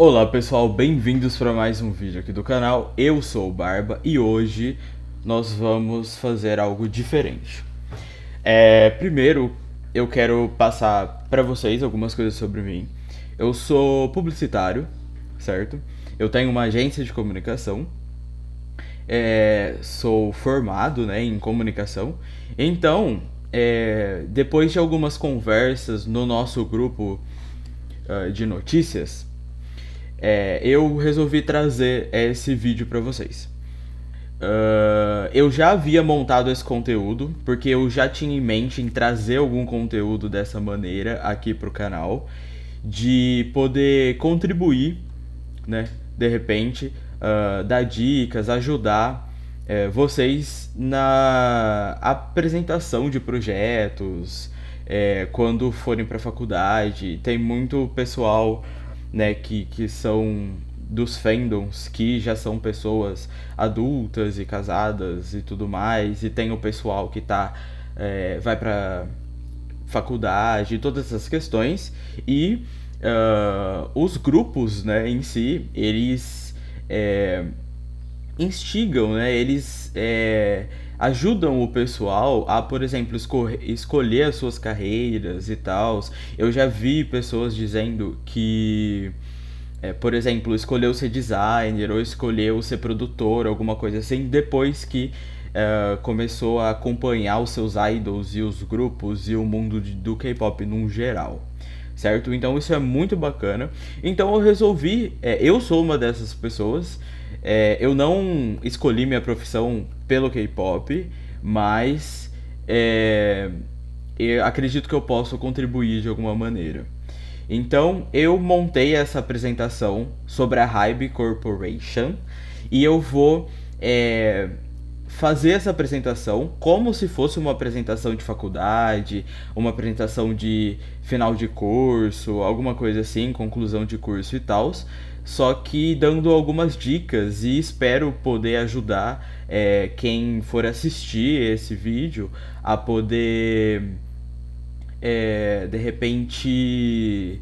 Olá pessoal, bem-vindos para mais um vídeo aqui do canal. Eu sou o Barba e hoje nós vamos fazer algo diferente. Primeiro, eu quero passar para vocês algumas coisas sobre mim. Eu sou publicitário, certo? Eu tenho uma agência de comunicação. Sou formado, né, em comunicação. Então, depois de algumas conversas no nosso grupo de notícias, eu resolvi trazer esse vídeo para vocês. Eu já havia montado esse conteúdo, porque eu já tinha em mente em trazer algum conteúdo dessa maneira aqui pro canal, de poder contribuir, né, de repente, dar dicas, ajudar vocês na apresentação de projetos, quando forem para a faculdade. Tem muito pessoal, né, que são dos fandoms, que já são pessoas adultas e casadas e tudo mais, e tem o pessoal que vai para faculdade, todas essas questões, e os grupos, né, em si, eles instigam, né, eles ajudam o pessoal a, por exemplo, escolher as suas carreiras e tal. Eu já vi pessoas dizendo que por exemplo, escolheu ser designer ou escolheu ser produtor, alguma coisa assim, depois que começou a acompanhar os seus idols e os grupos e o mundo do K-pop num geral, certo? Então isso é muito bacana. Então eu resolvi, eu sou uma dessas pessoas, eu não escolhi minha profissão pelo K-pop, mas eu acredito que eu posso contribuir de alguma maneira. Então eu montei essa apresentação sobre a Hybe Corporation e eu vou fazer essa apresentação como se fosse uma apresentação de faculdade, uma apresentação de final de curso, alguma coisa assim, conclusão de curso e tal, só que dando algumas dicas e espero poder ajudar quem for assistir esse vídeo a poder de repente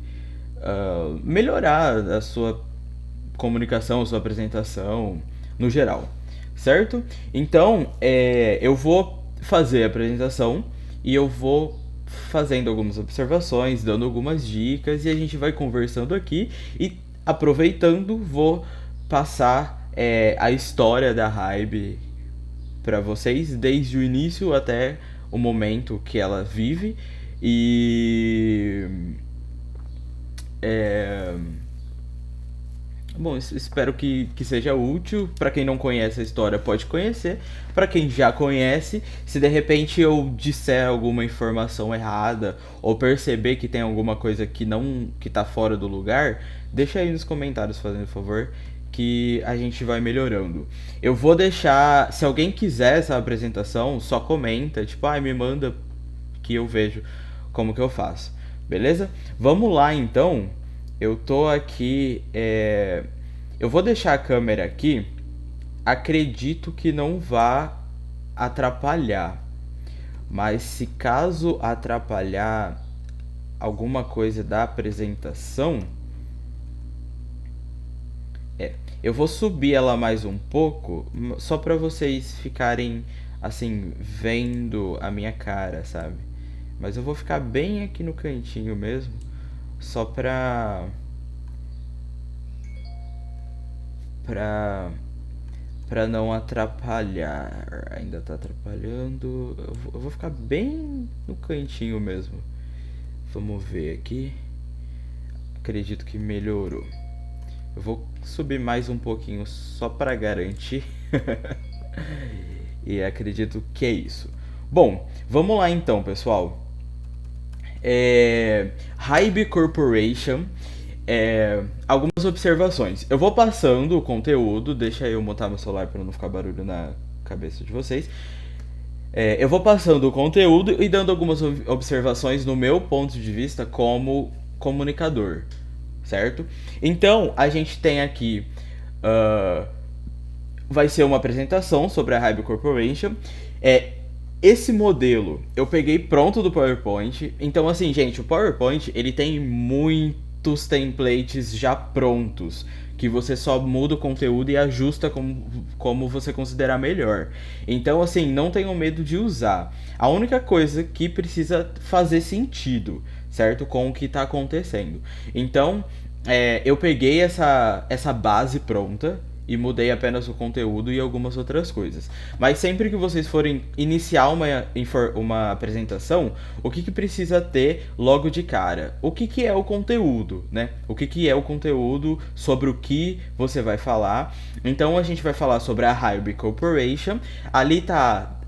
melhorar a sua comunicação, a sua apresentação no geral, certo? Então eu vou fazer a apresentação e eu vou fazendo algumas observações, dando algumas dicas e a gente vai conversando aqui e aproveitando vou passar a história da Hybe para vocês desde o início até o momento que ela vive e bom, espero que seja útil. Para quem não conhece a história, pode conhecer. Para quem já conhece, se de repente eu disser alguma informação errada ou perceber que tem alguma coisa que tá fora do lugar, deixa aí nos comentários, fazendo favor, que a gente vai melhorando. Eu vou deixar, se alguém quiser essa apresentação, só comenta, tipo, me manda que eu vejo como que eu faço. Beleza? Vamos lá então. Eu tô aqui. Eu vou deixar a câmera aqui. Acredito que não vá atrapalhar. Mas se caso atrapalhar alguma coisa da apresentação, eu vou subir ela mais um pouco, só para vocês ficarem assim vendo a minha cara, sabe? Mas eu vou ficar bem aqui no cantinho mesmo, só pra pra não atrapalhar. Ainda tá atrapalhando. Eu vou ficar bem no cantinho mesmo. Vamos ver aqui. Acredito que melhorou. Eu vou subir mais um pouquinho só para garantir. E acredito que é isso. Bom, vamos lá então, pessoal. Hybe Corporation. Algumas observações. Eu vou passando o conteúdo. Deixa eu montar meu celular para não ficar barulho na cabeça de vocês. Eu vou passando o conteúdo e dando algumas observações no meu ponto de vista como comunicador, certo? Então, a gente tem aqui vai ser uma apresentação sobre a Hybe Corporation. Esse modelo eu peguei pronto do PowerPoint. Então, assim, gente, o PowerPoint ele tem muito muitos templates já prontos, que você só muda o conteúdo e ajusta como você considerar melhor. Então, assim, não tenham medo de usar. A única coisa que precisa fazer sentido, certo? Com o que está acontecendo. Então, eu peguei essa base pronta e mudei apenas o conteúdo e algumas outras coisas. Mas sempre que vocês forem iniciar uma apresentação, o que precisa ter logo de cara? O que é o conteúdo, né? O que é o conteúdo, sobre o que você vai falar. Então a gente vai falar sobre a Hybe Corporation. Ali tá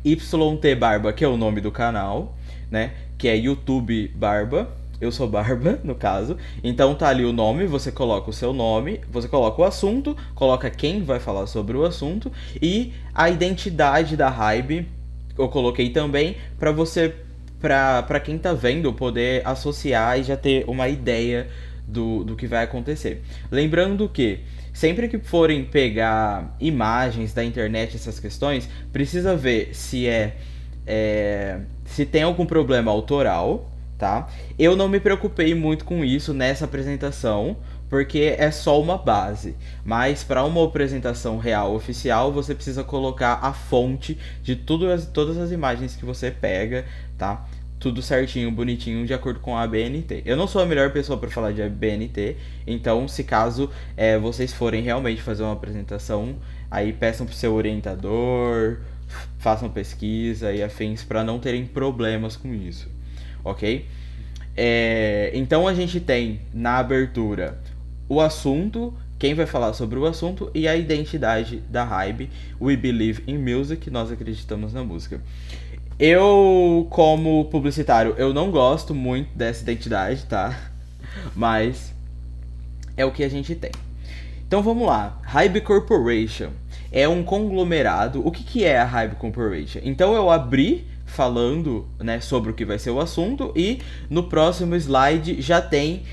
YT Barba, que é o nome do canal, né? Que é YouTube Barba. Eu sou Barba, no caso. Então tá ali o nome, você coloca o seu nome, você coloca o assunto, coloca quem vai falar sobre o assunto e a identidade da Hybe eu coloquei também para você, para quem tá vendo, poder associar e já ter uma ideia do que vai acontecer. Lembrando que sempre que forem pegar imagens da internet, essas questões, precisa ver se tem algum problema autoral, tá? Eu não me preocupei muito com isso nessa apresentação, porque é só uma base. Mas para uma apresentação real oficial, você precisa colocar a fonte de todas as imagens que você pega, tá? Tudo certinho, bonitinho, de acordo com a ABNT. Eu não sou a melhor pessoa para falar de ABNT, então se caso vocês forem realmente fazer uma apresentação, aí peçam pro seu orientador, façam pesquisa e afins para não terem problemas com isso, ok? Então a gente tem na abertura o assunto, quem vai falar sobre o assunto e a identidade da Hybe. We believe in music, nós acreditamos na música. Eu, como publicitário, eu não gosto muito dessa identidade, tá? Mas é o que a gente tem. Então vamos lá. Hybe Corporation é um conglomerado. O que é a Hybe Corporation? Então eu abri falando, né, sobre o que vai ser o assunto e no próximo slide já tem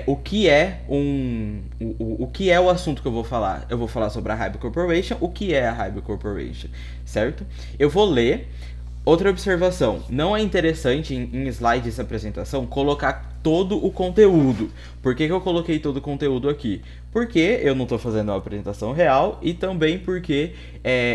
o que é o que é o assunto que eu vou falar. Eu vou falar sobre a Hybe Corporation, o que é a Hybe Corporation, certo? Eu vou ler. Outra observação, não é interessante em slides dessa apresentação colocar todo o conteúdo. Por que eu coloquei todo o conteúdo aqui? Porque eu não estou fazendo uma apresentação real e também porque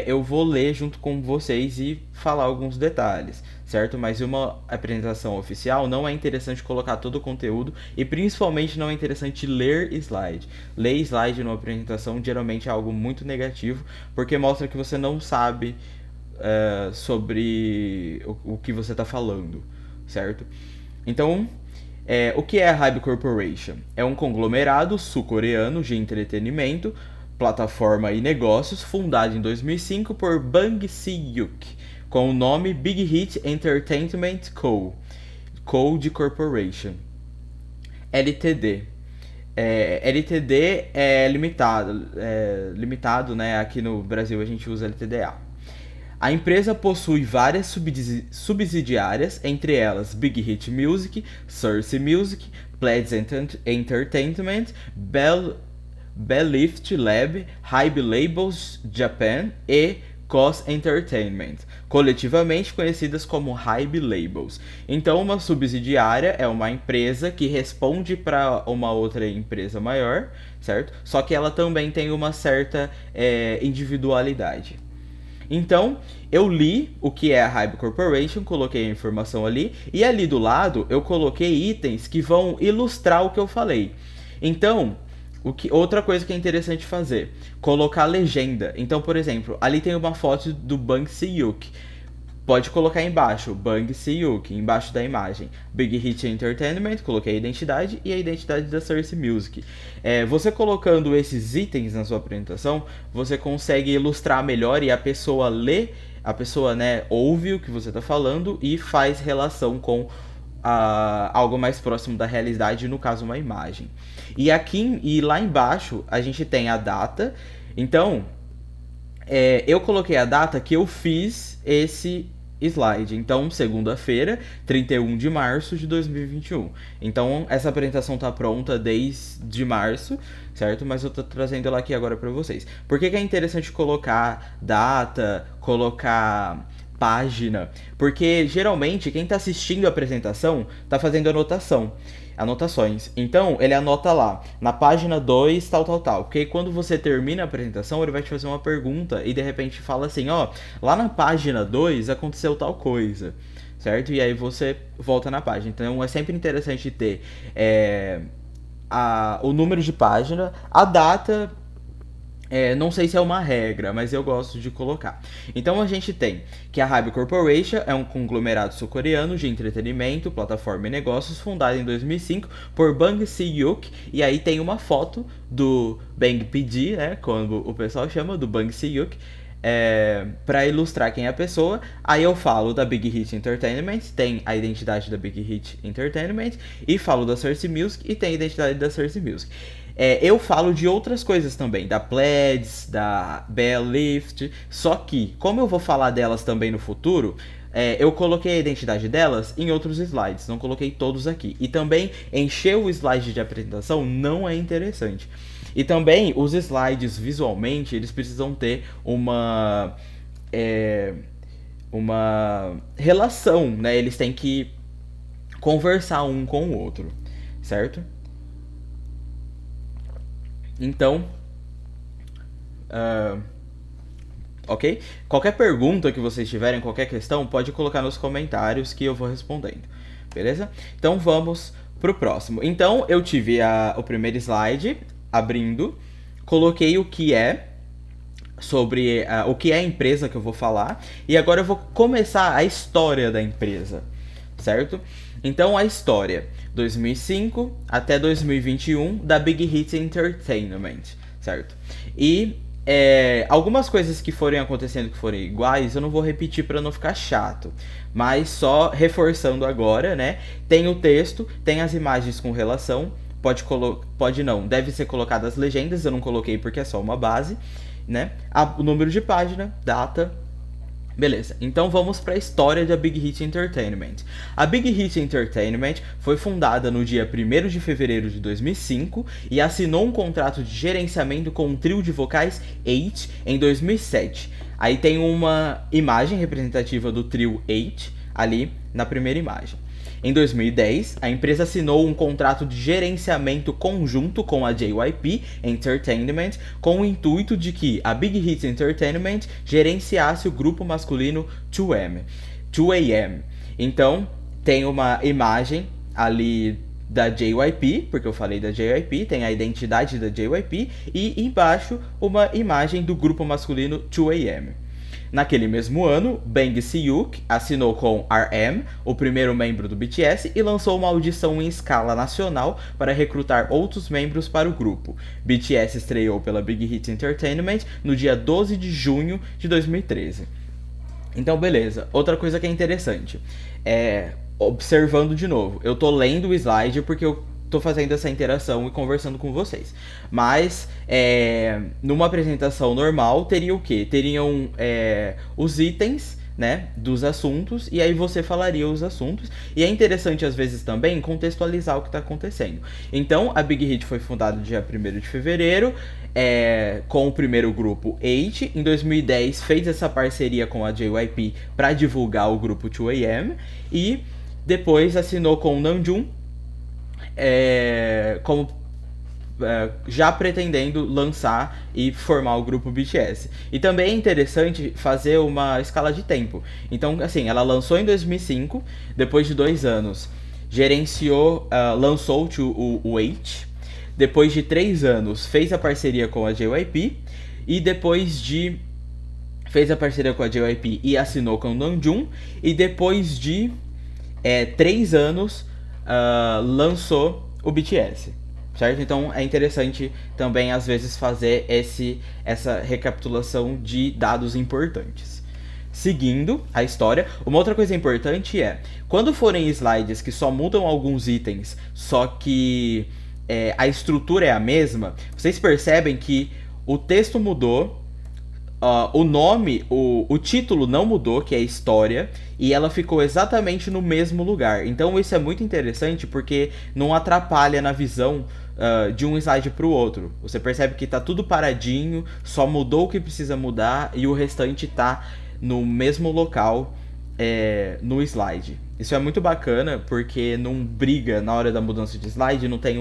eu vou ler junto com vocês e falar alguns detalhes, certo? Mas em uma apresentação oficial não é interessante colocar todo o conteúdo e principalmente não é interessante ler slide. Ler slide numa apresentação geralmente é algo muito negativo porque mostra que você não sabe sobre o que você está falando, certo? Então, o que é a Hybe Corporation? É um conglomerado sul-coreano de entretenimento, plataforma e negócios, fundado em 2005 por Bang Si-hyuk, com o nome Big Hit Entertainment Co. Co de Corporation. LTD. LTD é limitado, né? Aqui no Brasil a gente usa LTDA. A empresa possui várias subsidiárias, entre elas Big Hit Music, Source Music, Pledge Entertainment, Bellift Lab, Hybe Labels Japan e COS Entertainment, coletivamente conhecidas como Hybe Labels. Então, uma subsidiária é uma empresa que responde para uma outra empresa maior, certo? Só que ela também tem uma certa individualidade. Então, eu li o que é a Hybe Corporation, coloquei a informação ali, e ali do lado eu coloquei itens que vão ilustrar o que eu falei. Então, outra coisa que é interessante fazer, colocar legenda. Então, por exemplo, ali tem uma foto do Bang Si-hyuk. Pode colocar embaixo, Bang Si-hyuk, embaixo da imagem. Big Hit Entertainment, coloquei a identidade e a identidade da Source Music. Você colocando esses itens na sua apresentação, você consegue ilustrar melhor e a pessoa lê, né, ouve o que você está falando e faz relação com algo mais próximo da realidade, no caso uma imagem. E lá embaixo a gente tem a data. Então, eu coloquei a data que eu fiz esse slide. Então, segunda-feira, 31 de março de 2021. Então, essa apresentação tá pronta desde março, certo? Mas eu tô trazendo ela aqui agora para vocês. Por que é interessante colocar data, colocar página, porque geralmente quem está assistindo a apresentação está fazendo anotações. Então, ele anota lá, na página 2, tal, tal, tal. Porque quando você termina a apresentação, ele vai te fazer uma pergunta e de repente fala assim, ó, lá na página 2 aconteceu tal coisa, certo? E aí você volta na página. Então, é sempre interessante ter o número de página, a data. Não sei se é uma regra, mas eu gosto de colocar. Então a gente tem que a Hybe Corporation é um conglomerado sul-coreano de entretenimento, plataforma e negócios fundado em 2005 por Bang Si-hyuk. E aí tem uma foto do Bang PD, né, como o pessoal chama, do Bang Si-hyuk, para ilustrar quem é a pessoa. Aí eu falo da Big Hit Entertainment, tem a identidade da Big Hit Entertainment, e falo da Source Music e tem a identidade da Source Music. Eu falo de outras coisas também, da Pledge, da Bell Lift, só que, como eu vou falar delas também no futuro, eu coloquei a identidade delas em outros slides, não coloquei todos aqui. E também encher o slide de apresentação não é interessante. E também os slides visualmente, eles precisam ter uma relação, né? Eles têm que conversar um com o outro, certo? Então, ok? Qualquer pergunta que vocês tiverem, qualquer questão, pode colocar nos comentários que eu vou respondendo, beleza? Então vamos pro próximo. Então eu tive o primeiro slide abrindo, coloquei o que é sobre o que é a empresa que eu vou falar, e agora eu vou começar a história da empresa, certo? Então a história, 2005 até 2021, da Big Hit Entertainment, certo? E algumas coisas que forem acontecendo que forem iguais, eu não vou repetir para não ficar chato, mas só reforçando agora, né? Tem o texto, tem as imagens com relação, pode não, deve ser colocadas as legendas, eu não coloquei porque é só uma base, né? O número de página, data. Beleza, então vamos para a história da Big Hit Entertainment. A Big Hit Entertainment foi fundada no dia 1º de fevereiro de 2005 e assinou um contrato de gerenciamento com um trio de vocais 8 em 2007. Aí tem uma imagem representativa do trio 8 ali na primeira imagem. Em 2010, a empresa assinou um contrato de gerenciamento conjunto com a JYP Entertainment com o intuito de que a Big Hit Entertainment gerenciasse o grupo masculino 2AM. Então, tem uma imagem ali da JYP, porque eu falei da JYP, tem a identidade da JYP, e embaixo uma imagem do grupo masculino 2AM. Naquele mesmo ano, Bang Si-hyuk assinou com RM, o primeiro membro do BTS, e lançou uma audição em escala nacional para recrutar outros membros para o grupo. BTS estreou pela Big Hit Entertainment no dia 12 de junho de 2013. Então, beleza. Outra coisa que é interessante, observando de novo, eu tô lendo o slide porque eu tô fazendo essa interação e conversando com vocês. Mas, numa apresentação normal, teria o quê? Teriam os itens, né, dos assuntos, e aí você falaria os assuntos. E é interessante, às vezes, também contextualizar o que está acontecendo. Então, a Big Hit foi fundada no dia 1º de fevereiro, com o primeiro grupo 8. Em 2010, fez essa parceria com a JYP para divulgar o grupo 2AM. E depois assinou com o Namjoon, já pretendendo lançar e formar o grupo BTS. E também é interessante fazer uma escala de tempo. Então, assim, ela lançou em 2005, depois de 2 anos, lançou o 8. Depois de 3 anos, fez a parceria com a JYP. E fez a parceria com a JYP e assinou com o Namjoon. E depois de 3 anos, lançou o BTS, certo? Então é interessante também às vezes fazer essa recapitulação de dados importantes. Seguindo a história, uma outra coisa importante quando forem slides que só mudam alguns itens, só que a estrutura é a mesma, vocês percebem que o texto mudou, o nome, o título não mudou, que é história, e ela ficou exatamente no mesmo lugar. Então isso é muito interessante porque não atrapalha na visão de um slide para o outro. Você percebe que está tudo paradinho, só mudou o que precisa mudar e o restante está no mesmo local no slide. Isso é muito bacana porque não briga na hora da mudança de slide, não tem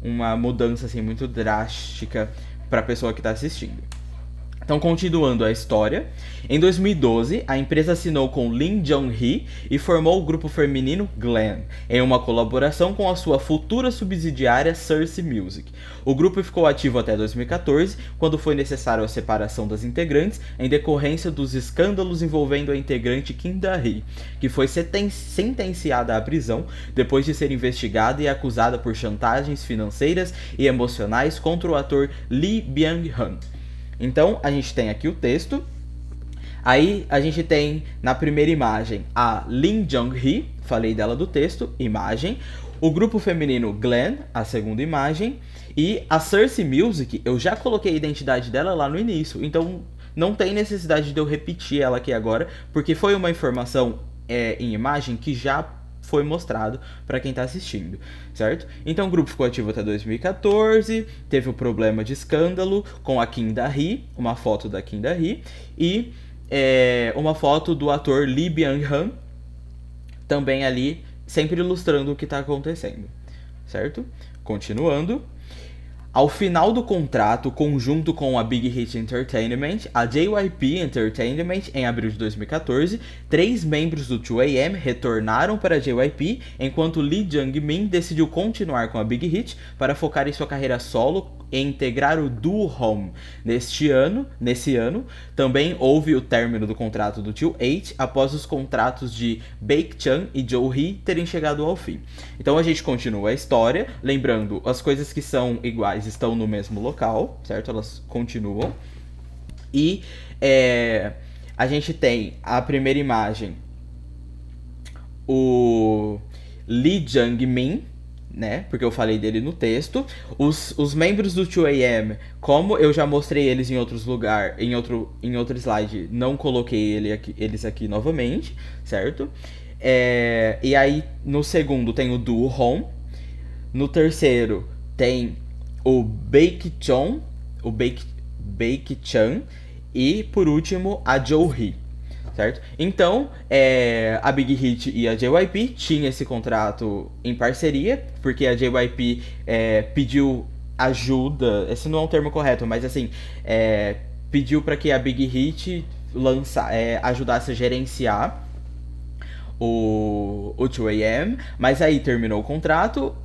uma mudança assim muito drástica para a pessoa que está assistindo. Então, continuando a história, em 2012, a empresa assinou com Lim Jong-hee e formou o grupo feminino Glam, em uma colaboração com a sua futura subsidiária Cersei Music. O grupo ficou ativo até 2014, quando foi necessário a separação das integrantes em decorrência dos escândalos envolvendo a integrante Kim Da-hee, que foi sentenciada à prisão depois de ser investigada e acusada por chantagens financeiras e emocionais contra o ator Lee Byung-hun. Então, a gente tem aqui o texto. Aí, a gente tem na primeira imagem a Lim Jong-hee, falei dela do texto, imagem. O grupo feminino Glam, a segunda imagem. E a Cersei Music, eu já coloquei a identidade dela lá no início. Então, não tem necessidade de eu repetir ela aqui agora, porque foi uma informação em imagem que já foi mostrado para quem está assistindo, certo? Então o grupo ficou ativo até 2014, teve o problema de escândalo com a Kim Da-hee, uma foto da Kim Da-hee, e uma foto do ator Lee Byung-hun, também ali, sempre ilustrando o que está acontecendo, certo? Continuando. Ao final do contrato, conjunto com a Big Hit Entertainment, a JYP Entertainment, em abril de 2014, 3 membros do 2AM retornaram para a JYP, enquanto Lee Jung-min decidiu continuar com a Big Hit para focar em sua carreira solo e integrar o duo Home. Nesse ano, também houve o término do contrato do 2AM após os contratos de Baekhyun e Jo-hee terem chegado ao fim. Então a gente continua a história, lembrando, as coisas que são iguais estão no mesmo local, certo? Elas continuam. E a gente tem a primeira imagem, o Lee Jung-min, né? Porque eu falei dele no texto. Os membros do 2AM, como eu já mostrei eles em outros lugares, em outro slide, não coloquei eles aqui novamente, certo? E aí, no segundo tem o duo Home. No terceiro tem o Baekhyun, e por último a Jo-hee, certo? Então, a Big Hit e a JYP tinham esse contrato em parceria, porque a JYP pediu ajuda, esse não é um termo correto, mas assim, pediu para que a Big Hit ajudasse a gerenciar o 2AM, mas aí terminou o contrato,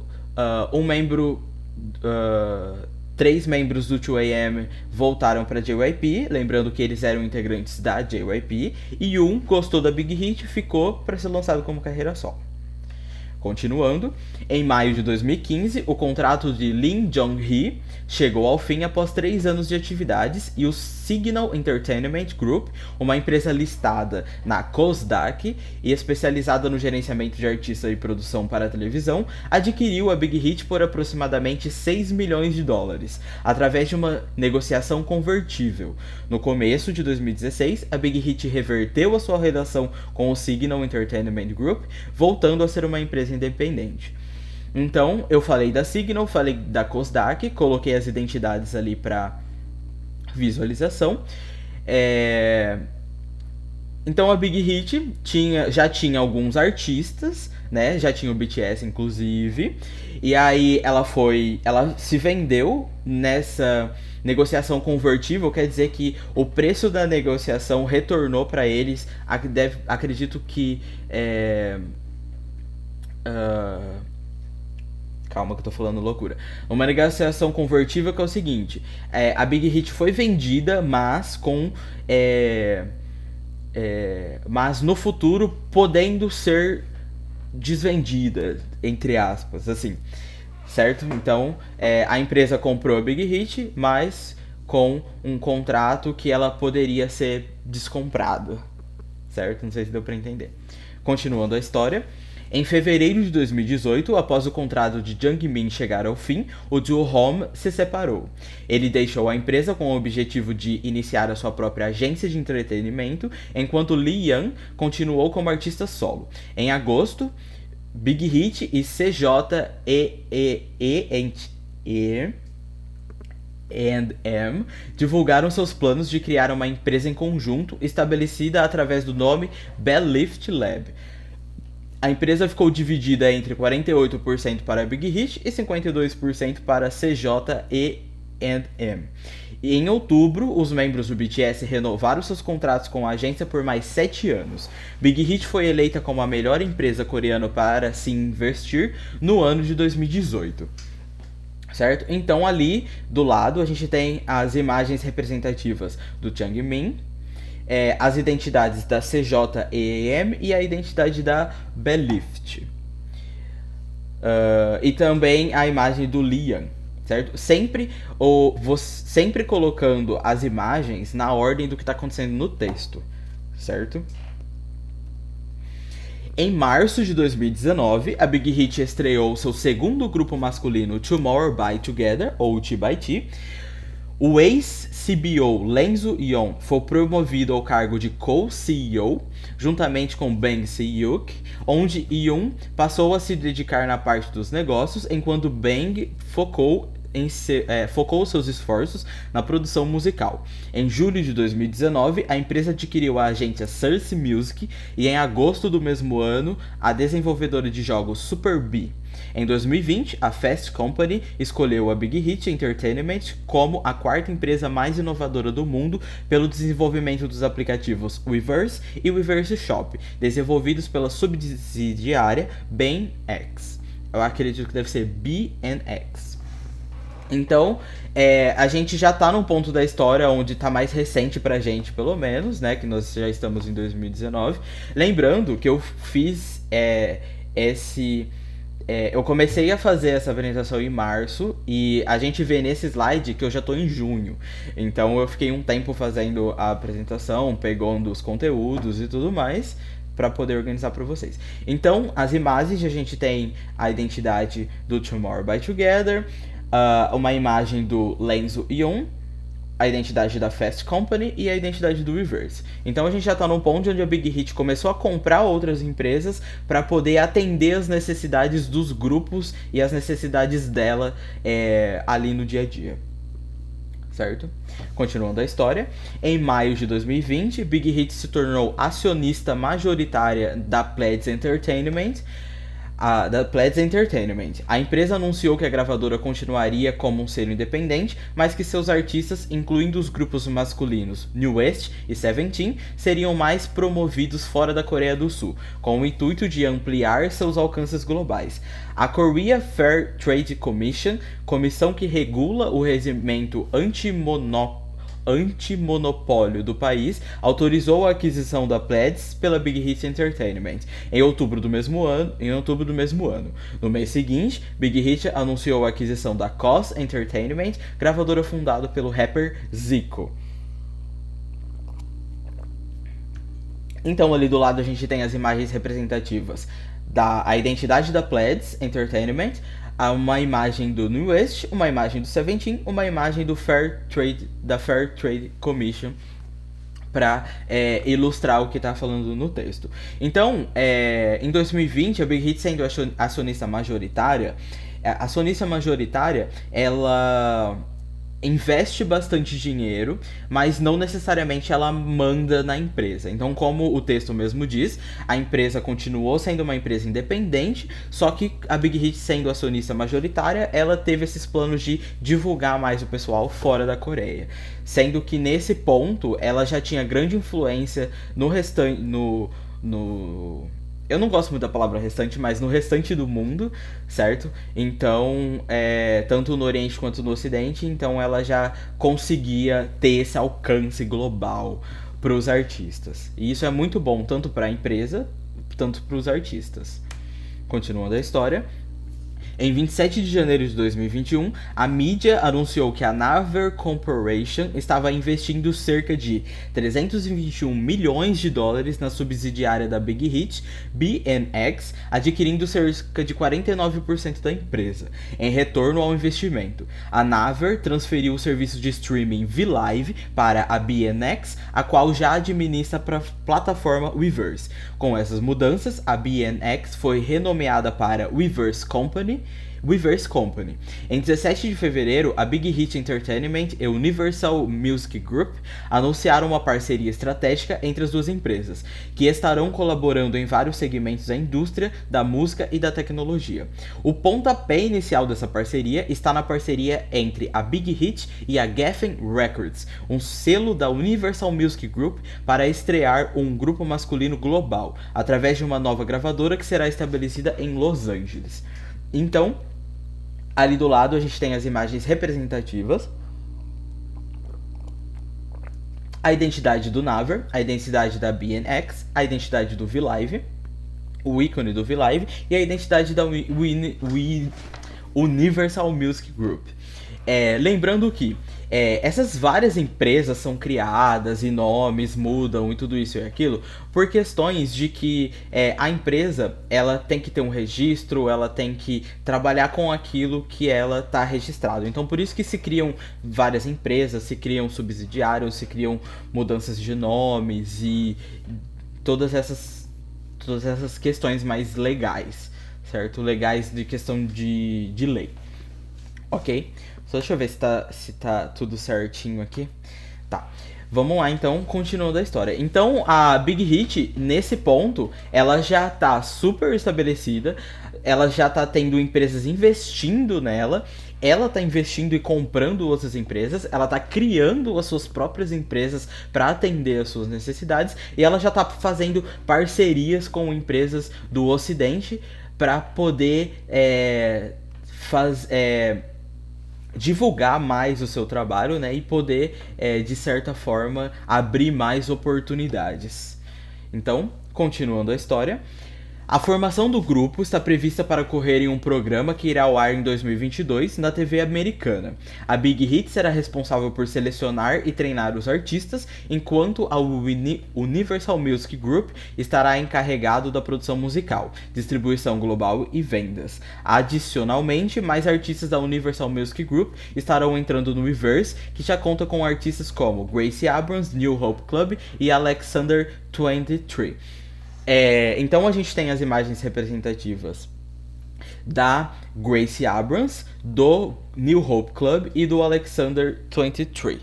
3 membros do 2AM voltaram para JYP, lembrando que eles eram integrantes da JYP, e um gostou da Big Hit e ficou para ser lançado como carreira solo. Continuando, em maio de 2015, o contrato de Lim Jong-hee chegou ao fim após 3 anos de atividades e o Signal Entertainment Group, uma empresa listada na Kosdaq e especializada no gerenciamento de artistas e produção para a televisão, adquiriu a Big Hit por aproximadamente $6 milhões, através de uma negociação convertível. No começo de 2016, a Big Hit reverteu a sua relação com o Signal Entertainment Group, voltando a ser uma empresa independente. Então, eu falei da Signal, falei da Kosdaq, coloquei as identidades ali para visualização. Então a Big Hit já tinha alguns artistas, né? Já tinha o BTS, inclusive. E aí ela se vendeu nessa negociação convertível, quer dizer que o preço da negociação retornou para eles, acredito que calma que eu tô falando loucura. Uma negociação convertível que é o seguinte, a Big Hit foi vendida, mas mas no futuro podendo ser desvendida, entre aspas, assim, certo? Então, a empresa comprou a Big Hit, mas com um contrato que ela poderia ser descomprada, certo? Não sei se deu pra entender. Continuando a história, em fevereiro de 2018, após o contrato de Jung-min chegar ao fim, o duo Home se separou. Ele deixou a empresa com o objetivo de iniciar a sua própria agência de entretenimento, enquanto Lee Young continuou como artista solo. Em agosto, Big Hit e CJEE A&M divulgaram seus planos de criar uma empresa em conjunto estabelecida através do nome Bellift Lab. A empresa ficou dividida entre 48% para a Big Hit e 52% para a CJ&M. E em outubro, os membros do BTS renovaram seus contratos com a agência por mais 7 anos. Big Hit foi eleita como a melhor empresa coreana para se investir no ano de 2018. Certo? Então ali do lado a gente tem as imagens representativas do Changmin, as identidades da CJ&M e a identidade da Bellift. E também a imagem do Liam, certo? Sempre colocando as imagens na ordem do que está acontecendo no texto, certo? Em março de 2019, a Big Hit estreou seu segundo grupo masculino Tomorrow by Together, ou T by T. O ex-CBO Lenzo Yeon foi promovido ao cargo de co-CEO, juntamente com Bang Se-hyuk, onde Yeon passou a se dedicar na parte dos negócios, enquanto Bang focou seus esforços na produção musical. Em julho de 2019, a empresa adquiriu a agência Source Music e em agosto do mesmo ano, a desenvolvedora de jogos Super Bee. Em 2020, a Fast Company escolheu a Big Hit Entertainment como a quarta empresa mais inovadora do mundo pelo desenvolvimento dos aplicativos Weverse e Weverse Shop, desenvolvidos pela subsidiária BNX. Eu acredito que deve ser BNX. Então, a gente já tá num ponto da história onde tá mais recente pra gente, pelo menos, né? Que nós já estamos em 2019. Lembrando que eu fiz eu comecei a fazer essa apresentação em março e a gente vê nesse slide que eu já tô em junho. Então eu fiquei um tempo fazendo a apresentação, pegando os conteúdos e tudo mais, para poder organizar para vocês. Então, as imagens, a gente tem a identidade do Tomorrow by Together, uma imagem do Lenzo Yeon, a identidade da Fast Company e a identidade do Weverse. Então a gente já está num ponto onde a Big Hit começou a comprar outras empresas para poder atender as necessidades dos grupos e as necessidades dela ali no dia a dia. Certo? Continuando a história, em maio de 2020, Big Hit se tornou acionista majoritária da Pledis Entertainment. A empresa anunciou que a gravadora continuaria como um selo independente, mas que seus artistas, incluindo os grupos masculinos New West e Seventeen, seriam mais promovidos fora da Coreia do Sul, com o intuito de ampliar seus alcances globais. A Korea Fair Trade Commission, comissão que regula o regimento antimonopólio do país, autorizou a aquisição da Pledis pela Big Hit Entertainment em outubro do mesmo ano. No mês seguinte, Big Hit anunciou a aquisição da COS Entertainment, gravadora fundada pelo rapper Zico. Então ali do lado a gente tem as imagens representativas da identidade da Pledis Entertainment, uma imagem do New West, uma imagem do Seventeen, uma imagem da Fair Trade Commission, para ilustrar o que está falando no texto. Então, em 2020, a Big Hit sendo acionista majoritária, ela investe bastante dinheiro, mas não necessariamente ela manda na empresa. Então, como o texto mesmo diz, a empresa continuou sendo uma empresa independente, só que a Big Hit sendo acionista majoritária, ela teve esses planos de divulgar mais o pessoal fora da Coreia. Sendo que nesse ponto, ela já tinha grande influência no restante... Eu não gosto muito da palavra restante, mas no restante do mundo, certo? Então, tanto no Oriente quanto no Ocidente, então ela já conseguia ter esse alcance global para os artistas. E isso é muito bom, tanto para a empresa, tanto para os artistas. Continuando a história. Em 27 de janeiro de 2021, a mídia anunciou que a Naver Corporation estava investindo cerca de 321 milhões de dólares na subsidiária da Big Hit, BNX, adquirindo cerca de 49% da empresa. Em retorno ao investimento, a Naver transferiu o serviço de streaming VLive para a BNX, a qual já administra para a plataforma Weverse. Com essas mudanças, a BNX foi renomeada para Weverse Company, Weverse Company. Em 17 de fevereiro, a Big Hit Entertainment e Universal Music Group anunciaram uma parceria estratégica entre as duas empresas, que estarão colaborando em vários segmentos da indústria, da música e da tecnologia. O pontapé inicial dessa parceria está na parceria entre a Big Hit e a Geffen Records, um selo da Universal Music Group, para estrear um grupo masculino global, através de uma nova gravadora que será estabelecida em Los Angeles. Então, ali do lado a gente tem as imagens representativas, a identidade do Naver, a identidade da BNX, a identidade do V-Live, o ícone do V-Live e a identidade da Universal Music Group. Lembrando que essas várias empresas são criadas e nomes mudam e tudo isso e aquilo por questões de que a empresa ela tem que ter um registro, ela tem que trabalhar com aquilo que ela está registrado. Então por isso que se criam várias empresas, se criam subsidiários, se criam mudanças de nomes e todas essas questões mais legais, certo? Legais de questão de lei. Ok? Só deixa eu ver se tá tudo certinho aqui. Tá. Vamos lá, então, continuando a história. Então, a Big Hit, nesse ponto, ela já tá super estabelecida, ela já tá tendo empresas investindo nela, ela tá investindo e comprando outras empresas, ela tá criando as suas próprias empresas para atender as suas necessidades, e ela já tá fazendo parcerias com empresas do Ocidente para poder divulgar mais o seu trabalho, né, e poder, de certa forma, abrir mais oportunidades. Então, continuando a história, a formação do grupo está prevista para ocorrer em um programa que irá ao ar em 2022 na TV americana. A Big Hit será responsável por selecionar e treinar os artistas, enquanto a Universal Music Group estará encarregado da produção musical, distribuição global e vendas. Adicionalmente, mais artistas da Universal Music Group estarão entrando no Weverse, que já conta com artistas como Gracie Abrams, New Hope Club e Alexander 23. Então a gente tem as imagens representativas da Gracie Abrams, do New Hope Club e do Alexander 23,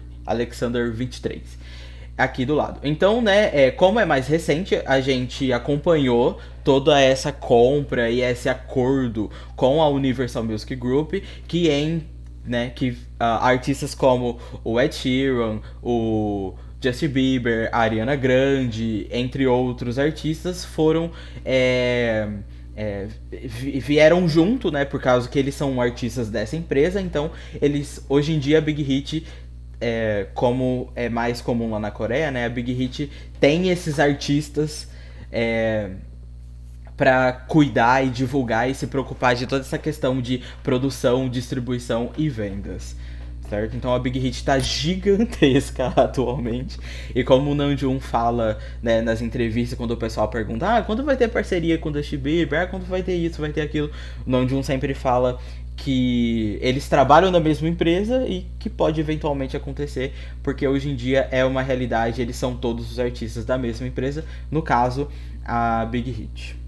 aqui do lado. Então, né, como é mais recente, a gente acompanhou toda essa compra e esse acordo com a Universal Music Group, que artistas como o Ed Sheeran, o Justin Bieber, a Ariana Grande, entre outros artistas, vieram junto, né, por causa que eles são artistas dessa empresa. Então, hoje em dia, a Big Hit, como é mais comum lá na Coreia, né, a Big Hit tem esses artistas para cuidar e divulgar e se preocupar de toda essa questão de produção, distribuição e vendas. Certo? Então a Big Hit está gigantesca atualmente. E como o Namjoon fala, né, nas entrevistas, quando o pessoal pergunta quando vai ter parceria com o Justin Bieber, quando vai ter isso, vai ter aquilo, o Namjoon sempre fala que eles trabalham na mesma empresa e que pode eventualmente acontecer, porque hoje em dia é uma realidade, eles são todos os artistas da mesma empresa, no caso, a Big Hit.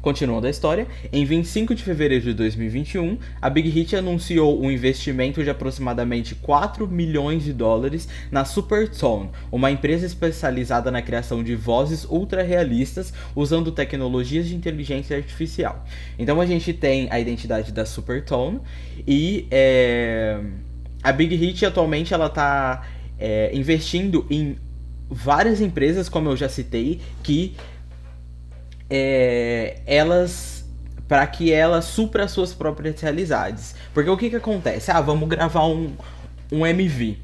Continuando a história, em 25 de fevereiro de 2021, a Big Hit anunciou um investimento de aproximadamente $4 milhões na Supertone, uma empresa especializada na criação de vozes ultra-realistas usando tecnologias de inteligência artificial. Então a gente tem a identidade da Supertone e a Big Hit atualmente ela está investindo em várias empresas, como eu já citei, que para que ela supra as suas próprias realidades. Porque o que acontece? Vamos gravar um MV.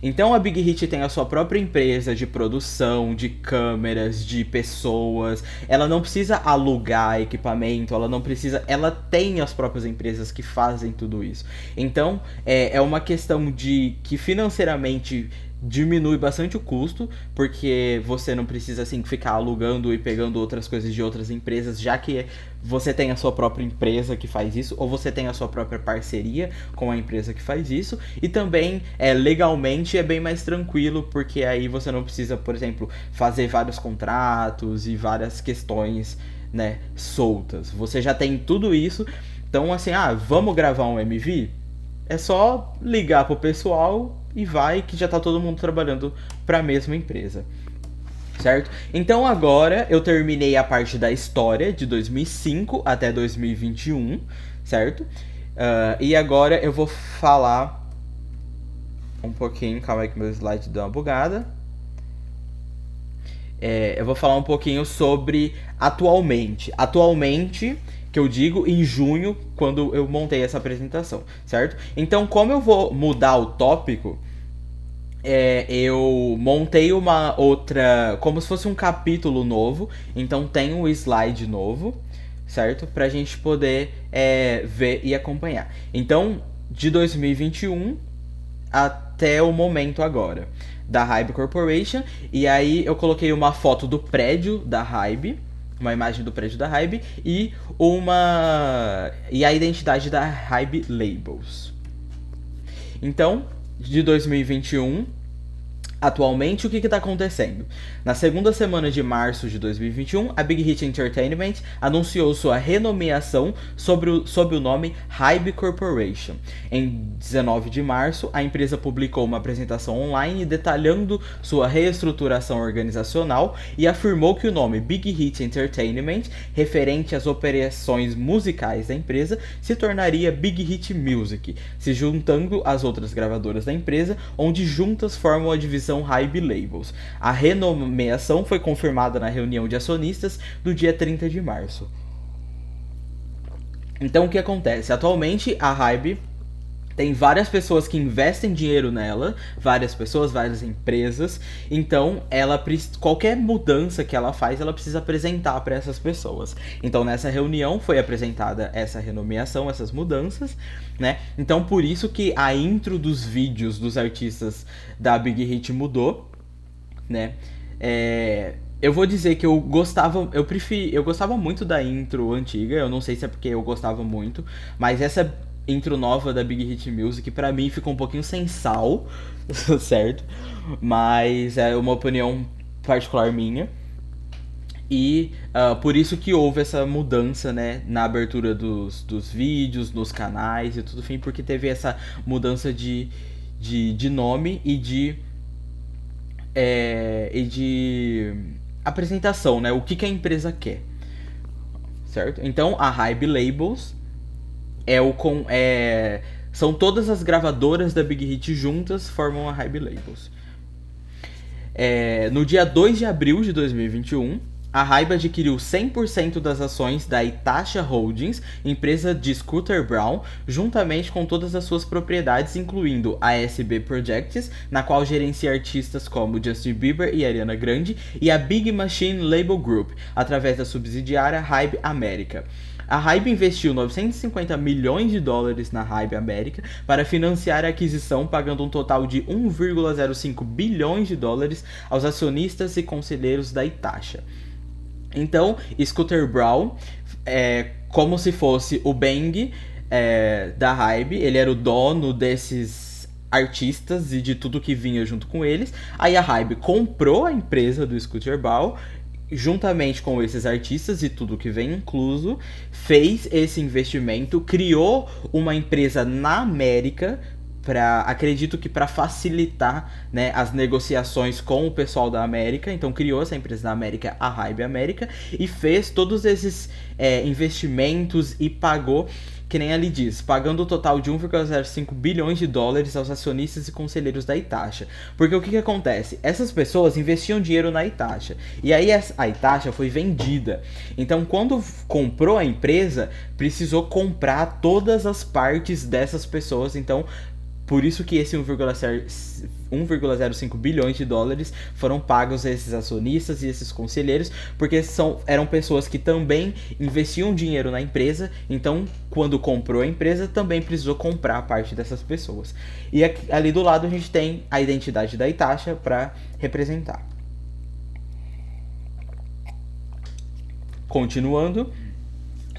Então a Big Hit tem a sua própria empresa de produção, de câmeras, de pessoas. Ela não precisa alugar equipamento, ela tem as próprias empresas que fazem tudo isso. Então é uma questão de que financeiramente diminui bastante o custo, porque você não precisa assim ficar alugando e pegando outras coisas de outras empresas, já que você tem a sua própria empresa que faz isso, ou você tem a sua própria parceria com a empresa que faz isso, e também legalmente é bem mais tranquilo, porque aí você não precisa, por exemplo, fazer vários contratos e várias questões, né, soltas. Você já tem tudo isso Então, assim, vamos gravar um MV? É só ligar pro pessoal e vai que já tá todo mundo trabalhando para a mesma empresa. Certo? Então agora eu terminei a parte da história de 2005 até 2021, certo? E agora eu vou falar um pouquinho, calma aí que meu slide deu uma bugada. Eu vou falar um pouquinho sobre atualmente. Atualmente, que eu digo em junho, quando eu montei essa apresentação, certo? Então, como eu vou mudar o tópico, eu montei uma outra, como se fosse um capítulo novo, então tem um slide novo, certo? Pra gente poder ver e acompanhar. Então, de 2021 até o momento agora, da Hybe Corporation, e aí eu coloquei uma foto do prédio da Hybe, uma imagem do prédio da Hybe e a identidade da Hybe Labels. Então, de 2021, atualmente, o que está acontecendo? Na segunda semana de março de 2021, a Big Hit Entertainment anunciou sua renomeação sob o nome Hybe Corporation. Em 19 de março, a empresa publicou uma apresentação online detalhando sua reestruturação organizacional e afirmou que o nome Big Hit Entertainment, referente às operações musicais da empresa, se tornaria Big Hit Music, se juntando às outras gravadoras da empresa, onde juntas formam a divisão Hybe Labels. A renomeação foi confirmada na reunião de acionistas do dia 30 de março. Então o que acontece? Atualmente a Hybe tem várias pessoas que investem dinheiro nela, várias pessoas, várias empresas. Então, qualquer mudança que ela faz, ela precisa apresentar para essas pessoas. Então, nessa reunião foi apresentada essa renomeação, essas mudanças, né? Então, por isso que a intro dos vídeos dos artistas da Big Hit mudou, né? Eu vou dizer que eu gostava muito da intro antiga. Eu não sei se é porque eu gostava muito, mas essa intro nova da Big Hit Music pra mim ficou um pouquinho sem sal, certo? Mas é uma opinião particular minha. E por isso que houve essa mudança, né, na abertura dos vídeos, nos canais e tudo, enfim, porque teve essa mudança de nome e de apresentação, né? O que a empresa quer, certo? Então a Hybe Labels são todas as gravadoras da Big Hit juntas formam a Hybe Labels. No dia 2 de abril de 2021, a Hybe adquiriu 100% das ações da Itasha Holdings, empresa de Scooter Braun, juntamente com todas as suas propriedades, incluindo a SB Projects, na qual gerencia artistas como Justin Bieber e Ariana Grande, e a Big Machine Label Group, através da subsidiária Hybe America. A Hybe investiu 950 milhões de dólares na Hybe América para financiar a aquisição, pagando um total de 1,05 bilhões de dólares aos acionistas e conselheiros da Itasha. Então, Scooter Braun como se fosse o Bang da Hybe, ele era o dono desses artistas e de tudo que vinha junto com eles. Aí a Hybe comprou a empresa do Scooter Braun, juntamente com esses artistas e tudo que vem incluso, fez esse investimento, criou uma empresa na América, acredito que para facilitar, né, as negociações com o pessoal da América. Então criou essa empresa na América, a Hybe América, e fez todos esses investimentos e pagou, que nem ali diz, pagando o total de 1,05 bilhões de dólares aos acionistas e conselheiros da Itasha. Porque o que acontece? Essas pessoas investiam dinheiro na Itasha, e aí a Itasha foi vendida. Então, quando comprou a empresa, precisou comprar todas as partes dessas pessoas. Então, por isso que esse 1,05 bilhões de dólares foram pagos a esses acionistas e esses conselheiros, porque eram pessoas que também investiam dinheiro na empresa. Então, quando comprou a empresa, também precisou comprar a parte dessas pessoas. E ali do lado a gente tem a identidade da Itasha para representar. Continuando,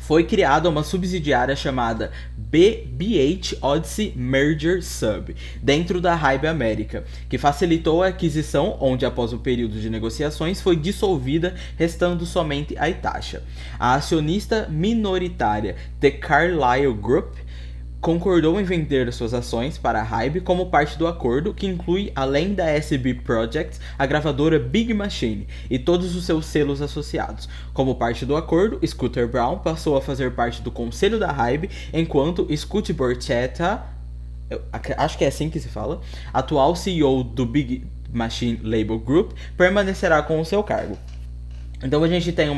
foi criada uma subsidiária chamada BBH Odyssey Merger Sub, dentro da Hybe América, que facilitou a aquisição, onde após o período de negociações foi dissolvida, restando somente a Itacha. A acionista minoritária The Carlyle Group concordou em vender suas ações para a Hybe como parte do acordo, que inclui, além da SB Projects, a gravadora Big Machine e todos os seus selos associados. Como parte do acordo, Scooter Braun passou a fazer parte do conselho da Hybe, enquanto Scott Borchetta, acho que é assim que se fala, atual CEO do Big Machine Label Group, permanecerá com o seu cargo. Então a gente tem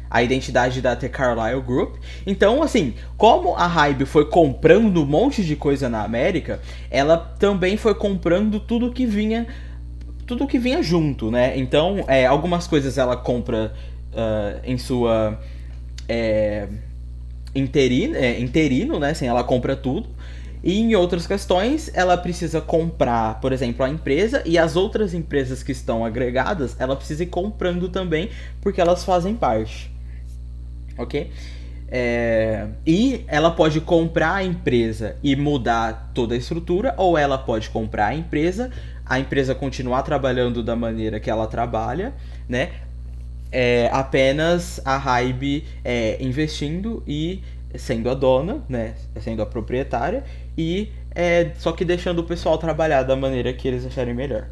a identidade da The Carlyle Group. Então, assim, como a Hybe foi comprando um monte de coisa na América, ela também foi comprando tudo que vinha junto, né? Então, algumas coisas ela compra em sua interino, né? Assim, ela compra tudo. E em outras questões, ela precisa comprar, por exemplo, a empresa, e as outras empresas que estão agregadas, ela precisa ir comprando também, porque elas fazem parte. Ok? E ela pode comprar a empresa e mudar toda a estrutura, ou ela pode comprar a empresa continuar trabalhando da maneira que ela trabalha, né? Apenas a Hybe investindo e sendo a dona, né? Sendo a proprietária, e só que deixando o pessoal trabalhar da maneira que eles acharem melhor.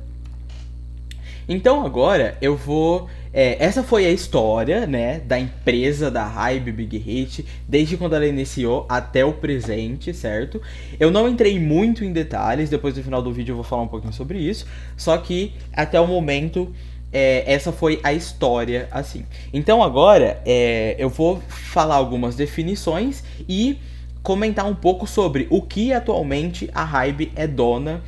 Então agora eu vou... essa foi a história, né, da empresa da Hybe Big Hit, desde quando ela iniciou até o presente, certo? Eu não entrei muito em detalhes, depois do final do vídeo eu vou falar um pouquinho sobre isso, só que até o momento essa foi a história, assim. Então agora eu vou falar algumas definições e comentar um pouco sobre o que atualmente a Hybe é dona,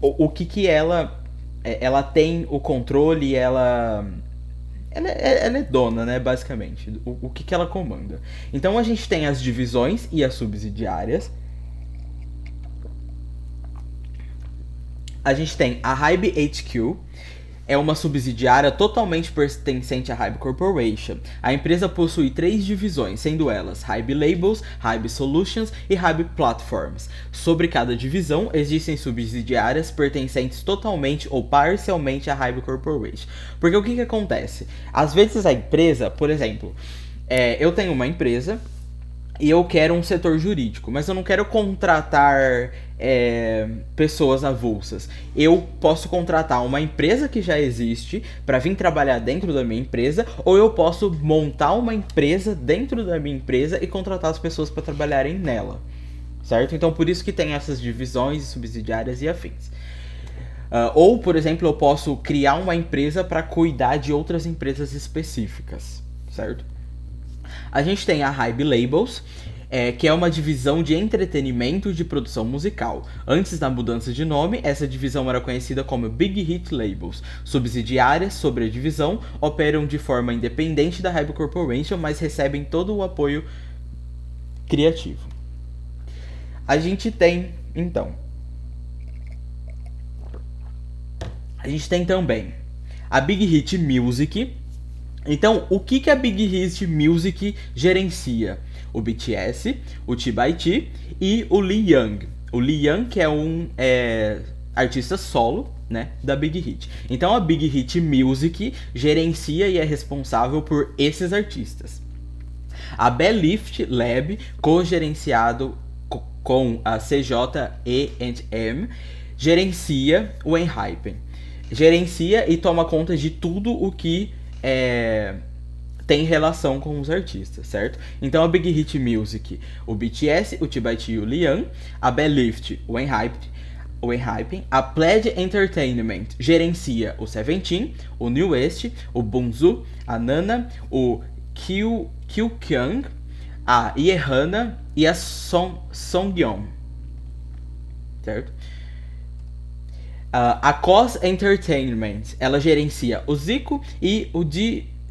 o que ela tem o controle, ela é dona, né, basicamente, o que ela comanda. Então a gente tem as divisões e as subsidiárias. A gente tem a Hybe HQ, é uma subsidiária totalmente pertencente à Hybe Corporation. A empresa possui 3 divisões, sendo elas Hybe Labels, Hybe Solutions e Hybe Platforms. Sobre cada divisão, existem subsidiárias pertencentes totalmente ou parcialmente à Hybe Corporation. Porque o que acontece? Às vezes a empresa, por exemplo, eu tenho uma empresa e eu quero um setor jurídico, mas eu não quero contratar pessoas avulsas. Eu posso contratar uma empresa que já existe para vir trabalhar dentro da minha empresa, ou eu posso montar uma empresa dentro da minha empresa e contratar as pessoas para trabalharem nela, certo? Então por isso que tem essas divisões subsidiárias e afins. Ou, por exemplo, eu posso criar uma empresa para cuidar de outras empresas específicas, certo? A gente tem a Hybe Labels, que é uma divisão de entretenimento de produção musical. Antes da mudança de nome, essa divisão era conhecida como Big Hit Labels. Subsidiárias sobre a divisão operam de forma independente da Hybe Corporation, mas recebem todo o apoio criativo. A gente tem, então... A gente tem também a Big Hit Music. Então, o que a Big Hit Music gerencia? O BTS, o T.by.T e o Lee Young. O Lee Young, que é um artista solo, né, da Big Hit. Então, a Big Hit Music gerencia e é responsável por esses artistas. A Bellift Lab, co-gerenciado com a CJE&M, gerencia o Enhypen. Gerencia e toma conta de tudo o que tem relação com os artistas, certo? Então a Big Hit Music, o BTS, o T.by.T e o Lee Young. A Bellift, o Enhypen. A Pledge Entertainment gerencia o Seventeen, o New West, o Bunzu, a Nana, o Kyung, a Yehana e a Songyeon, certo? A COS Entertainment, ela gerencia o Zico e o DVWN.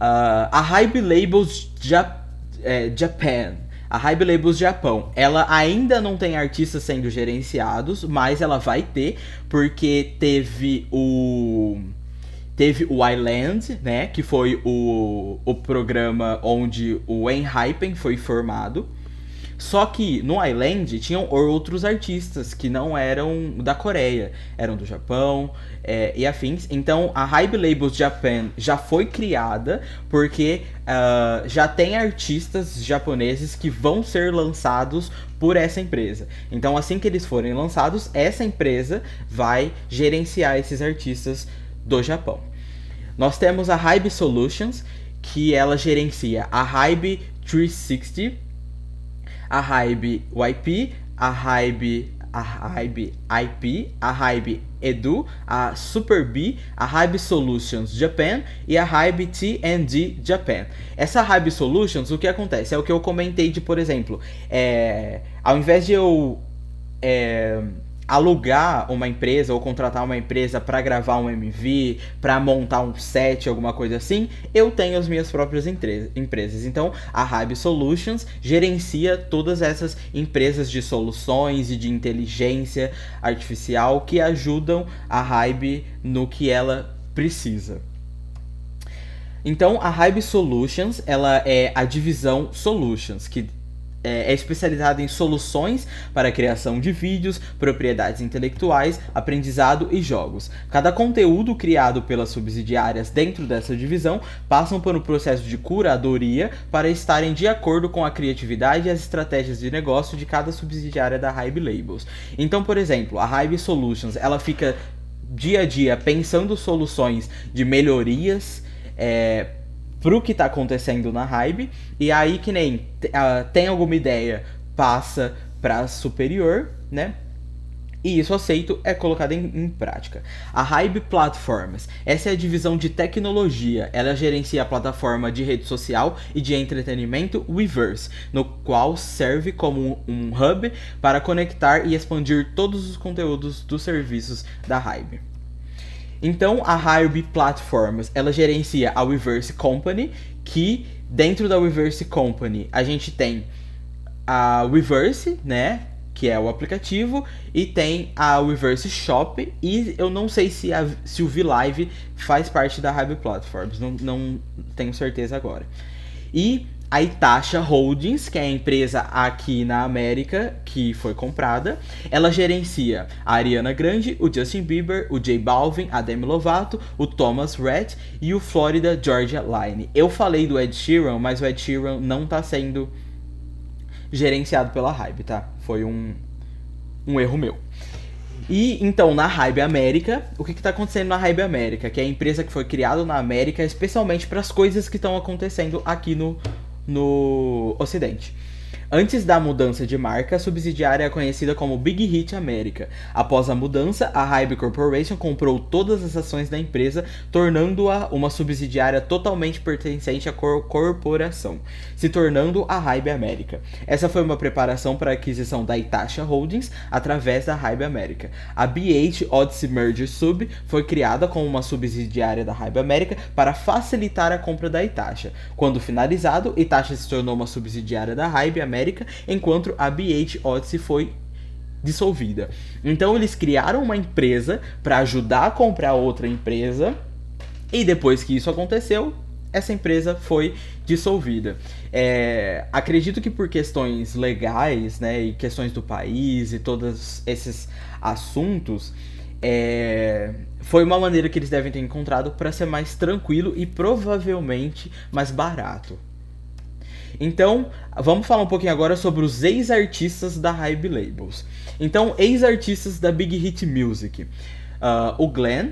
A Hybe Labels Japan, a Hybe Labels Japão, ela ainda não tem artistas sendo gerenciados, mas ela vai ter, porque teve Teve o Island, né, que foi o programa onde o Enhypen foi formado. Só que no Island tinham outros artistas que não eram da Coreia, eram do Japão e afins. Então a Hybe Labels Japan já foi criada porque já tem artistas japoneses que vão ser lançados por essa empresa. Então assim que eles forem lançados, essa empresa vai gerenciar esses artistas do Japão. Nós temos a Hybe Solutions, que ela gerencia a Hybe 360, a Hybe YP, a Hybe IP, a Hybe Edu, a Super B, a Hybe Solutions Japan e a Hybe T&D Japan. Essa Hybe Solutions, o que acontece? É o que eu comentei de, por exemplo, ao invés de eu alugar uma empresa ou contratar uma empresa para gravar um MV, para montar um set, alguma coisa assim, eu tenho as minhas próprias empresas. Então, a Hybe Solutions gerencia todas essas empresas de soluções e de inteligência artificial que ajudam a Hybe no que ela precisa. Então, a Hybe Solutions, ela é a divisão Solutions, que é especializada em soluções para a criação de vídeos, propriedades intelectuais, aprendizado e jogos. Cada conteúdo criado pelas subsidiárias dentro dessa divisão passam por um processo de curadoria para estarem de acordo com a criatividade e as estratégias de negócio de cada subsidiária da Hybe Labels. Então, por exemplo, a Hybe Solutions, ela fica dia a dia pensando soluções de melhorias pro que tá acontecendo na Hybe, e aí que nem tem alguma ideia, passa pra superior, né? E isso aceito é colocado em prática. A Hybe Platforms, essa é a divisão de tecnologia. Ela gerencia a plataforma de rede social e de entretenimento Weverse, no qual serve como um hub para conectar e expandir todos os conteúdos dos serviços da Hybe. Então, a Hybe Platforms, ela gerencia a Weverse Company, que dentro da Weverse Company a gente tem a Weverse, né, que é o aplicativo, e tem a Weverse Shop, e eu não sei se o VLive faz parte da Hybe Platforms, não tenho certeza agora. E a Itacha Holdings, que é a empresa aqui na América que foi comprada, ela gerencia a Ariana Grande, o Justin Bieber, o J Balvin, a Demi Lovato, o Thomas Rhett e o Florida Georgia Line. Eu falei do Ed Sheeran, mas o Ed Sheeran não está sendo gerenciado pela Hybe, tá? Foi um erro meu. E então, na Hybe América, o que está acontecendo na Hybe América? Que é a empresa que foi criada na América especialmente para as coisas que estão acontecendo aqui no Ocidente. Antes da mudança de marca, a subsidiária é conhecida como Big Hit América. Após a mudança, a Hybe Corporation comprou todas as ações da empresa, tornando-a uma subsidiária totalmente pertencente à corporação, se tornando a Hybe América. Essa foi uma preparação para a aquisição da Itacha Holdings através da Hybe América. A BH Odyssey Merger Sub foi criada como uma subsidiária da Hybe América para facilitar a compra da Itacha. Quando finalizado, Itacha se tornou uma subsidiária da Hybe América, enquanto a BH Odyssey foi dissolvida. Então eles criaram uma empresa para ajudar a comprar outra empresa, e depois que isso aconteceu, essa empresa foi dissolvida. Acredito que por questões legais, né, e questões do país e todos esses assuntos, foi uma maneira que eles devem ter encontrado para ser mais tranquilo e provavelmente mais barato. Então, vamos falar um pouquinho agora sobre os ex-artistas da Hybe Labels. Então, ex-artistas da Big Hit Music. O Glenn,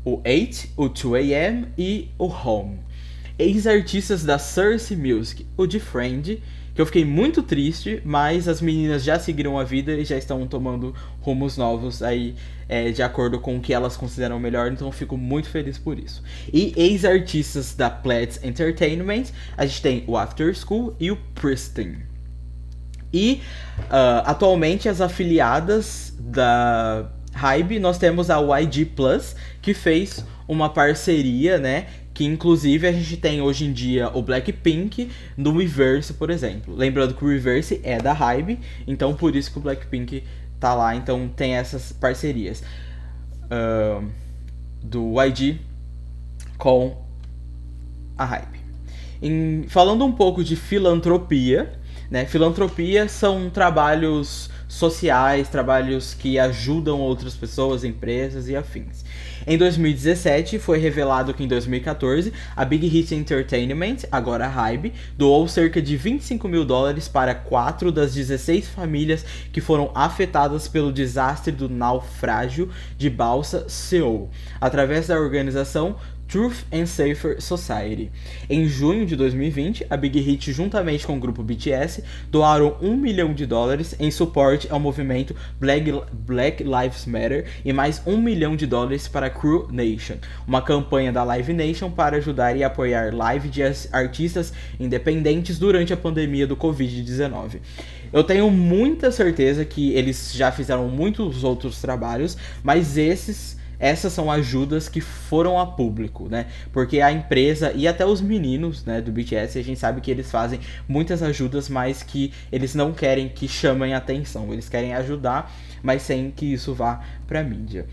o 8, o 2AM e o Home. Ex-artistas da Source Music. O D-Friend, que eu fiquei muito triste, mas as meninas já seguiram a vida e já estão tomando rumos novos aí, de acordo com o que elas consideram melhor, então eu fico muito feliz por isso. E ex-artistas da Pledge Entertainment, a gente tem o After School e o Pristine. E atualmente as afiliadas da Hybe, nós temos a YG Plus, que fez uma parceria, né? Que inclusive a gente tem hoje em dia o Blackpink no Weverse, por exemplo. Lembrando que o Weverse é da Hybe, então por isso que o Blackpink tá lá, então tem essas parcerias do YG com a Hybe. Falando um pouco de filantropia, né? Filantropia são trabalhos sociais, trabalhos que ajudam outras pessoas, empresas e afins. Em 2017, foi revelado que em 2014, a Big Hit Entertainment, agora a Hybe, doou cerca de $25 mil para 4 das 16 famílias que foram afetadas pelo desastre do naufrágio de balsa Seoul, através da organização Truth and Safer Society. Em junho de 2020, a Big Hit, juntamente com o grupo BTS, doaram $1 milhão em suporte ao movimento Black Lives Matter e mais $1 milhão para a Crew Nation, uma campanha da Live Nation para ajudar e apoiar live de artistas independentes durante a pandemia do Covid-19. Eu tenho muita certeza que eles já fizeram muitos outros trabalhos, mas essas são ajudas que foram a público, né? Porque a empresa e até os meninos, né, do BTS, a gente sabe que eles fazem muitas ajudas, mas que eles não querem que chamem atenção. Eles querem ajudar, mas sem que isso vá pra mídia.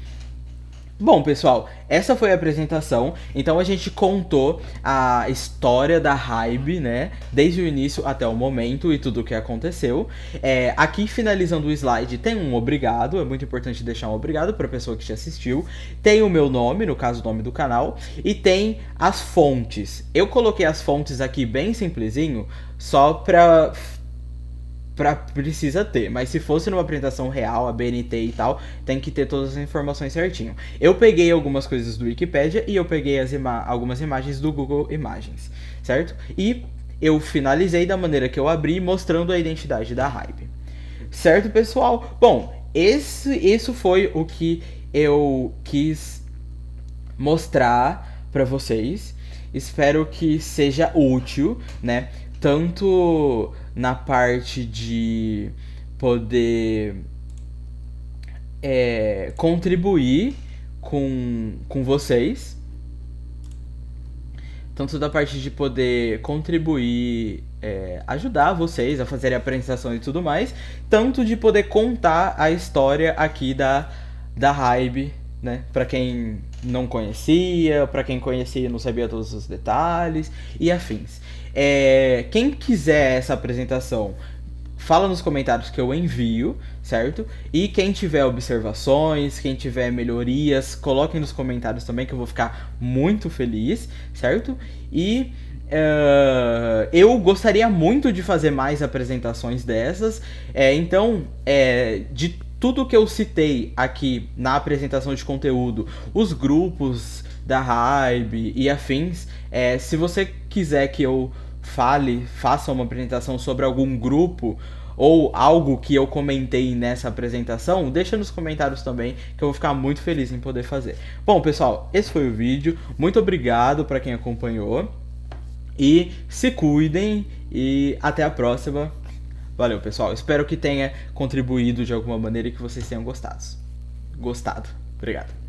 Bom, pessoal, essa foi a apresentação. Então a gente contou a história da Hybe, né? Desde o início até o momento e tudo o que aconteceu. Aqui, finalizando o slide, tem um obrigado. É muito importante deixar um obrigado para a pessoa que te assistiu. Tem o meu nome, no caso o nome do canal. E tem as fontes. Eu coloquei as fontes aqui bem simplesinho, só precisa ter, mas se fosse numa apresentação real, a BNT e tal, tem que ter todas as informações certinho. Eu peguei algumas coisas do Wikipedia e eu peguei algumas imagens do Google Imagens, certo? E eu finalizei da maneira que eu abri, mostrando a identidade da Hybe. Certo, pessoal? Bom, isso foi o que eu quis mostrar pra vocês. Espero que seja útil, né? Tanto na parte de poder contribuir com vocês, tanto da parte de poder contribuir, ajudar vocês a fazerem a apresentação e tudo mais, tanto de poder contar a história aqui da Hybe, né? Pra quem não conhecia, pra quem conhecia e não sabia todos os detalhes e afins. Quem quiser essa apresentação, fala nos comentários que eu envio, certo? E quem tiver observações, quem tiver melhorias, coloquem nos comentários também, que eu vou ficar muito feliz, certo? E eu gostaria muito de fazer mais apresentações dessas, então, de tudo que eu citei aqui na apresentação de conteúdo, os grupos da Hybe e afins, se você quiser que eu faça uma apresentação sobre algum grupo ou algo que eu comentei nessa apresentação, deixa nos comentários também, que eu vou ficar muito feliz em poder fazer. Bom, pessoal, esse foi o vídeo. Muito obrigado para quem acompanhou. E se cuidem e até a próxima. Valeu, pessoal. Espero que tenha contribuído de alguma maneira e que vocês tenham gostado. Obrigado.